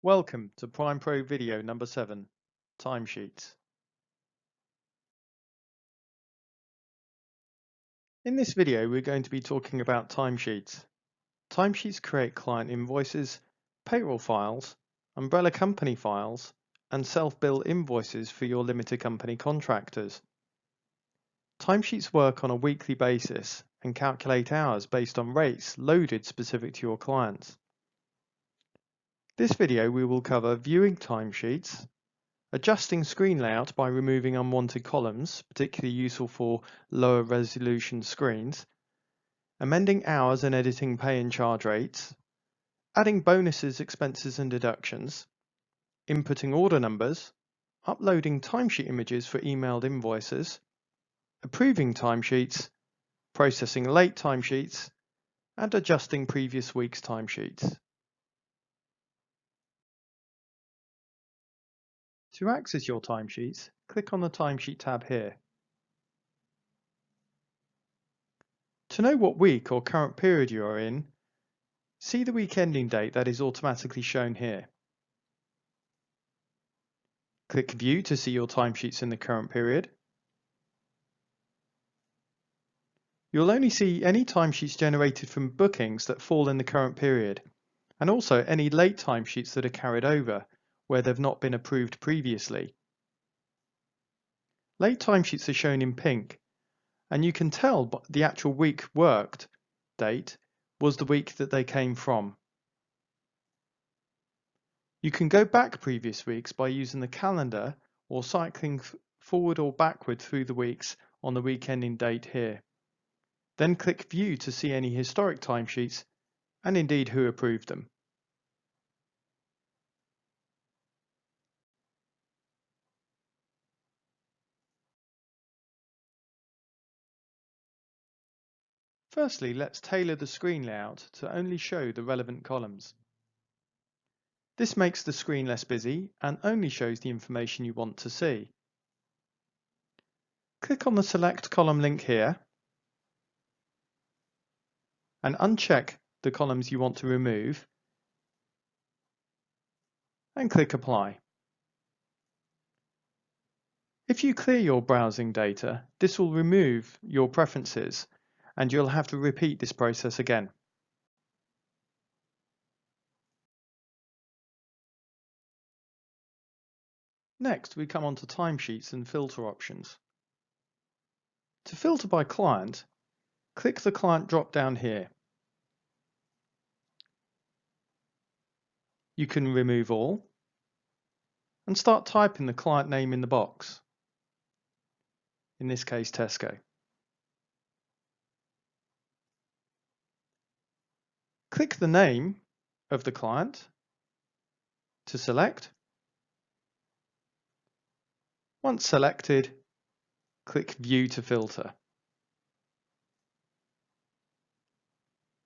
Welcome to PrimePro video number 7, Timesheets. In this video, we're going to be talking about timesheets. Timesheets create client invoices, payroll files, umbrella company files, and self-bill invoices for your limited company contractors. Timesheets work on a weekly basis and calculate hours based on rates loaded specific to your clients. This video we will cover viewing timesheets, adjusting screen layout by removing unwanted columns, particularly useful for lower resolution screens, amending hours and editing pay and charge rates, adding bonuses, expenses and deductions, inputting order numbers, uploading timesheet images for emailed invoices, approving timesheets, processing late timesheets, and adjusting previous week's timesheets. To access your timesheets, click on the Timesheet tab here. To know what week or current period you are in, see the week ending date that is automatically shown here. Click View to see your timesheets in the current period. You'll only see any timesheets generated from bookings that fall in the current period, and also any late timesheets that are carried over, where they've not been approved previously. Late timesheets are shown in pink, and you can tell the actual week worked date was the week that they came from. You can go back previous weeks by using the calendar or cycling forward or backward through the weeks on the week ending date here. Then click View to see any historic timesheets and indeed who approved them. Firstly, let's tailor the screen layout to only show the relevant columns. This makes the screen less busy and only shows the information you want to see. Click on the Select Column link here and uncheck the columns you want to remove and click Apply. If you clear your browsing data, this will remove your preferences and you'll have to repeat this process again. Next, we come on to timesheets and filter options. To filter by client, click the client drop-down here. You can remove all and start typing the client name in the box, in this case Tesco. Click the name of the client to select. Once selected, click View to filter.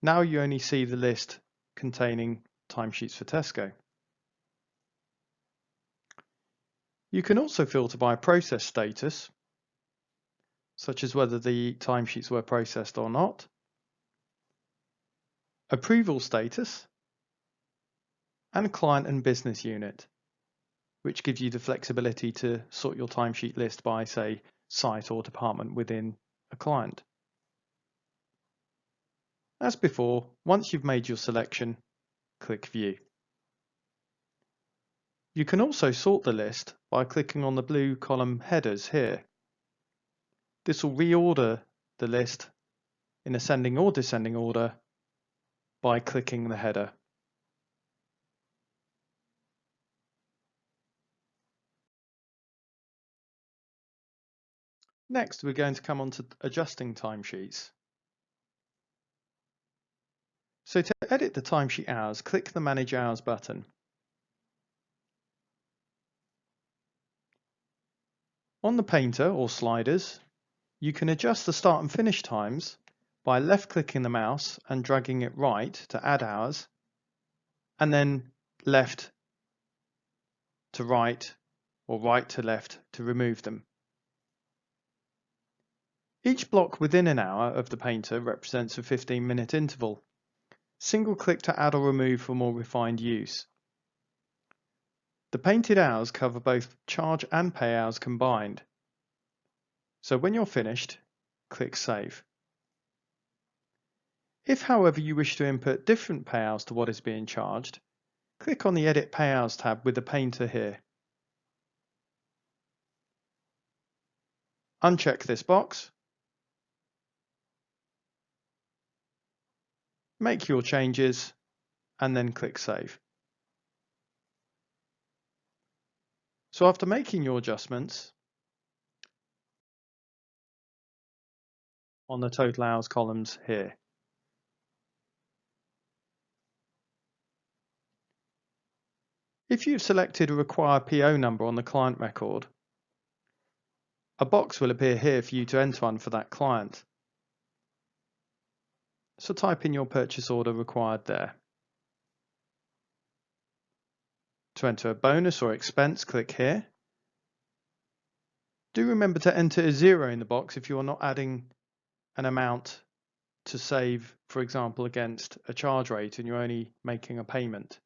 Now you only see the list containing timesheets for Tesco. You can also filter by process status, such as whether the timesheets were processed or not, approval status, and client and business unit, which gives you the flexibility to sort your timesheet list by, say, site or department within a client. As before, once you've made your selection, click View. You can also sort the list by clicking on the blue column headers here. This will reorder the list in ascending or descending order by clicking the header. Next, we're going to come on to adjusting timesheets. So to edit the timesheet hours, click the Manage Hours button. On the painter or sliders, you can adjust the start and finish times by left-clicking the mouse and dragging it right to add hours, and then left to right or right to left to remove them. Each block within an hour of the painter represents a 15-minute interval. Single click to add or remove for more refined use. The painted hours cover both charge and pay hours combined. So when you're finished, click Save. If, however, you wish to input different pay hours to what is being charged, click on the Edit Pay Hours tab with the painter here. Uncheck this box, make your changes, and then click Save. So after making your adjustments on the total hours columns here, if you've selected a required PO number on the client record, a box will appear here for you to enter one for that client. So type in your purchase order required there. To enter a bonus or expense, click here. Do remember to enter a 0 in the box if you are not adding an amount to save, for example, against a charge rate and you're only making a payment.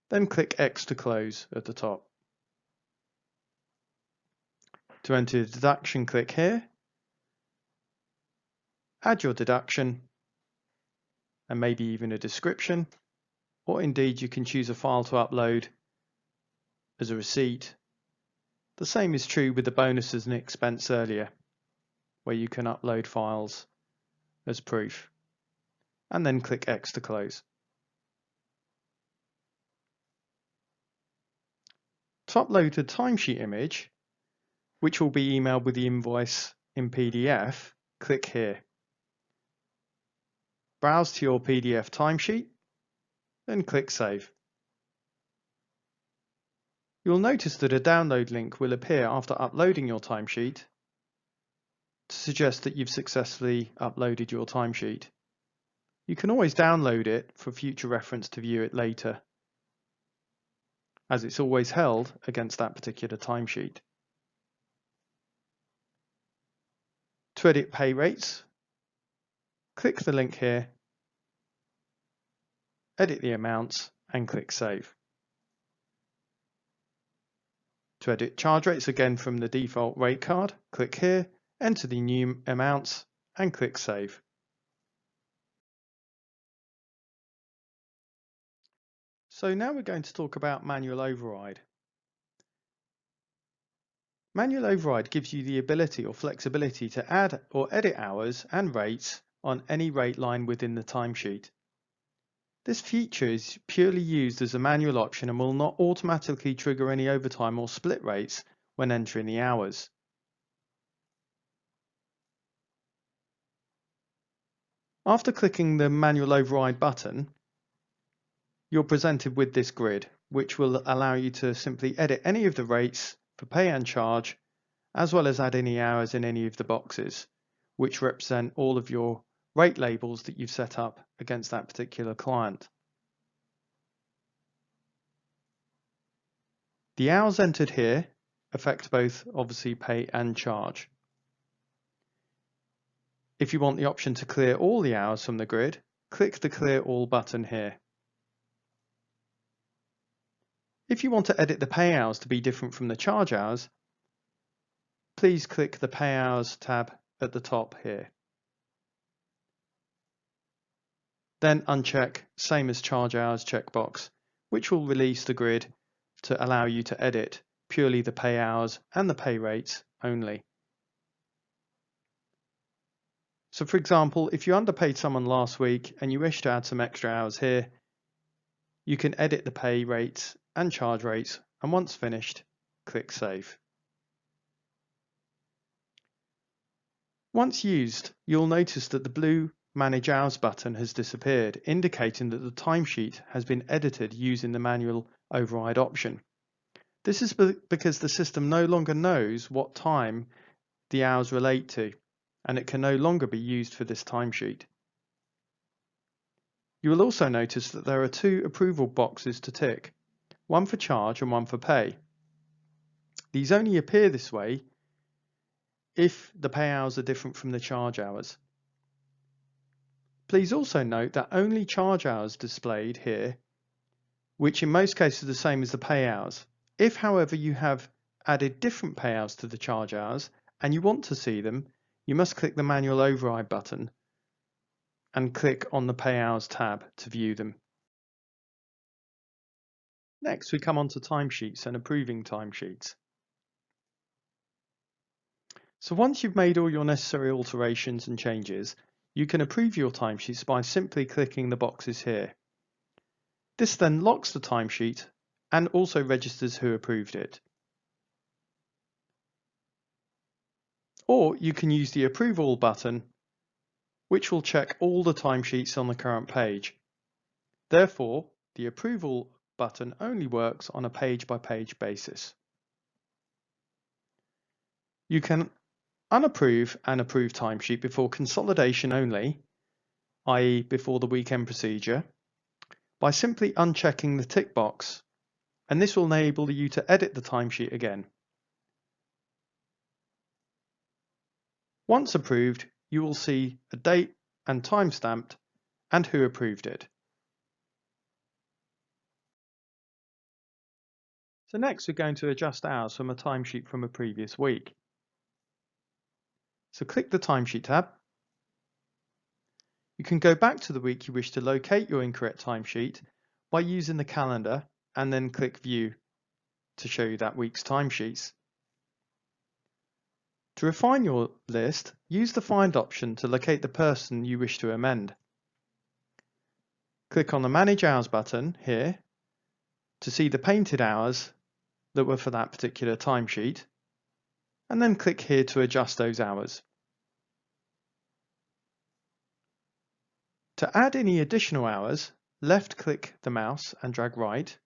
Then click X to close at the top. To enter the deduction, click here. Add your deduction and maybe even a description, or indeed you can choose a file to upload as a receipt. The same is true with the bonuses and expense earlier, where you can upload files as proof, and then click X to close. To upload a timesheet image, which will be emailed with the invoice in PDF, click here. Browse to your PDF timesheet, then click Save. You'll notice that a download link will appear after uploading your timesheet to suggest that you've successfully uploaded your timesheet. You can always download it for future reference to view it later, as it's always held against that particular timesheet. To edit pay rates, click the link here, edit the amounts, and click Save. To edit charge rates, again from the default rate card, click here, enter the new amounts, and click Save. So now we're going to talk about manual override. Manual override gives you the ability or flexibility to add or edit hours and rates on any rate line within the timesheet. This feature is purely used as a manual option and will not automatically trigger any overtime or split rates when entering the hours. After clicking the manual override button, you're presented with this grid, which will allow you to simply edit any of the rates for pay and charge, as well as add any hours in any of the boxes, which represent all of your rate labels that you've set up against that particular client. The hours entered here affect both, obviously, pay and charge. If you want the option to clear all the hours from the grid, click the Clear All button here. If you want to edit the pay hours to be different from the charge hours, please click the Pay Hours tab at the top here. Then uncheck Same as Charge Hours checkbox, which will release the grid to allow you to edit purely the pay hours and the pay rates only. So for example, if you underpaid someone last week and you wish to add some extra hours here, you can edit the pay rates and charge rates, and once finished, click Save. Once used, you'll notice that the blue Manage Hours button has disappeared, indicating that the timesheet has been edited using the manual override option. This is because the system no longer knows what time the hours relate to, and it can no longer be used for this timesheet. You will also notice that there are two approval boxes to tick, one for charge and one for pay. These only appear this way if the pay hours are different from the charge hours. Please also note that only charge hours displayed here which in most cases are the same as the pay hours. If, however, you have added different pay hours to the charge hours and you want to see them, you must click the manual override button and click on the pay hours tab to view them. Next, we come on to timesheets and approving timesheets. So once you've made all your necessary alterations and changes, you can approve your timesheets by simply clicking the boxes here. This then locks the timesheet and also registers who approved it. Or you can use the Approve All button, which will check all the timesheets on the current page. Therefore, the Approve All button only works on a page-by-page basis. You can unapprove and approve timesheet before consolidation only, i.e. before the weekend procedure, by simply unchecking the tick box, and this will enable you to edit the timesheet again. Once approved, you will see a date and time stamped and who approved it. So next we're going to adjust hours from a timesheet from a previous week. So click the Timesheet tab. You can go back to the week you wish to locate your incorrect timesheet by using the calendar and then click View to show you that week's timesheets. To refine your list, use the Find option to locate the person you wish to amend. Click on the Manage Hours button here to see the painted hours that were for that particular timesheet, and then click here to adjust those hours. To add any additional hours, left-click the mouse and drag right.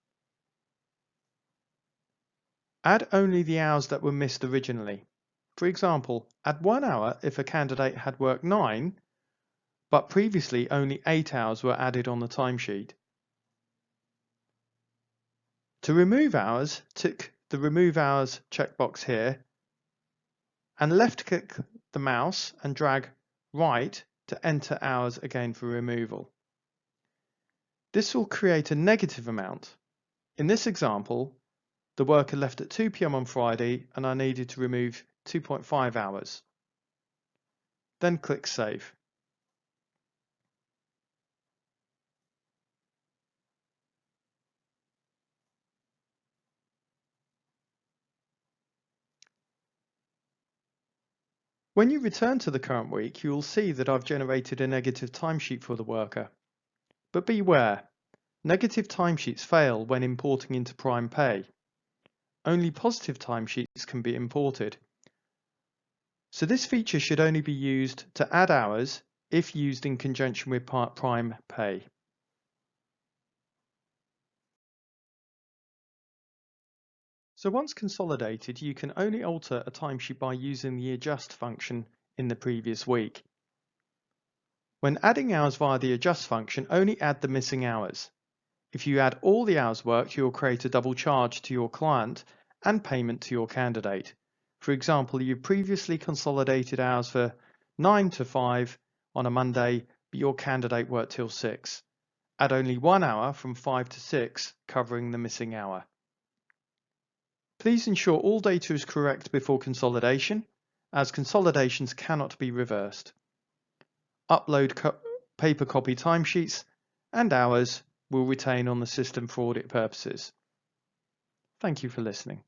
Add only the hours that were missed originally. For example, add 1 hour if a candidate had worked 9, but previously only 8 hours were added on the timesheet. To remove hours, tick the Remove Hours checkbox here and left-click the mouse and drag right to enter hours again for removal. This will create a negative amount. In this example, the worker left at 2 p.m. on Friday and I needed to remove 2.5 hours. Then click Save. When you return to the current week, you will see that I've generated a negative timesheet for the worker. But beware, negative timesheets fail when importing into PrimePay. Only positive timesheets can be imported. So this feature should only be used to add hours if used in conjunction with PrimePay. So once consolidated, you can only alter a timesheet by using the Adjust function in the previous week. When adding hours via the Adjust function, only add the missing hours. If you add all the hours worked, you will create a double charge to your client and payment to your candidate. For example, you previously consolidated hours for 9 to 5 on a Monday, but your candidate worked till 6. Add only 1 hour from 5 to 6, covering the missing hour. Please ensure all data is correct before consolidation, as consolidations cannot be reversed. Upload paper copy timesheets and hours will retain on the system for audit purposes. Thank you for listening.